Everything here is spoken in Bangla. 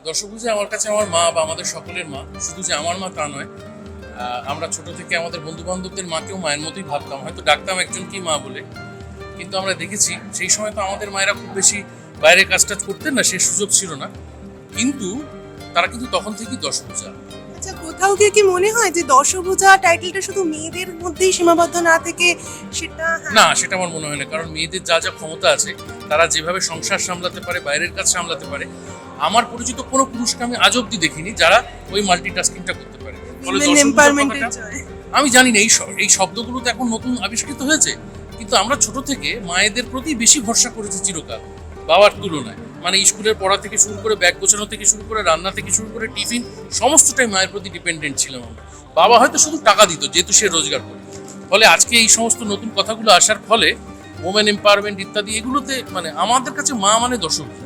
দশভুজে আমার কাছে আমার মা বা আমাদের সকলের মা, শুধু যে আমার মা তা নয়। আমরা ছোট থেকে আমাদের বন্ধু বান্ধবদের মাকেও মায়ের মতোই ভাবতাম, হয়তো ডাকতাম একজনকেই মা বলে। কিন্তু আমরা দেখেছি সেই সময় তো আমাদের মায়েরা খুব বেশি বাইরে কাজ টাজ করতেন না, সে সুযোগ ছিল না। কিন্তু তারা কিন্তু তখন থেকেই দশভুজা। আচ্ছা, কোথাও গিয়ে কি মনে হয় যে দশভুজা টাইটেলটা শুধু মেয়েদের মধ্যেই সীমাবদ্ধ না থেকে সেটা না, সেটা আমার মনে হয় না, কারণ মেয়েদের যা যা ক্ষমতা আছে, তারা যেভাবে সংসার সামলাতে পারে, বাইরের কাজ সামলাতে পারে, আমার পরিচিত কোনো পুরুষকে আমি আজ অব্দি দেখিনি যারা ওই মাল্টিটাস্কিংটা করতে পারে। ফলে women দশভুজা empowerment এর কথাটা, জয়। আমি জানি না এই শব্দগুলো তো এখন নতুন আবিষ্কৃত হয়েছে, কিন্তু আমরা ছোট থেকে মায়েদের প্রতি বেশি ভরসা করেছি চিরকাল বাবার তুলনায়। মানে স্কুলের পড়া থেকে শুরু করে, ব্যাগ গোছানো থেকে শুরু করে, রান্না থেকে শুরু করে, টিফিন, সমস্তটাই মায়ের প্রতি ডিপেন্ডেন্ট ছিলাম আমরা। বাবা হয়তো শুধু টাকা দিত, যেহেতু সে রোজগার করে। ফলে আজকে এই সমস্ত নতুন কথাগুলো আসার ফলে ওমেন এম্পাওয়ারমেন্ট ইত্যাদি এগুলোতে মানে আমাদের কাছে মা মানে দশভুজা।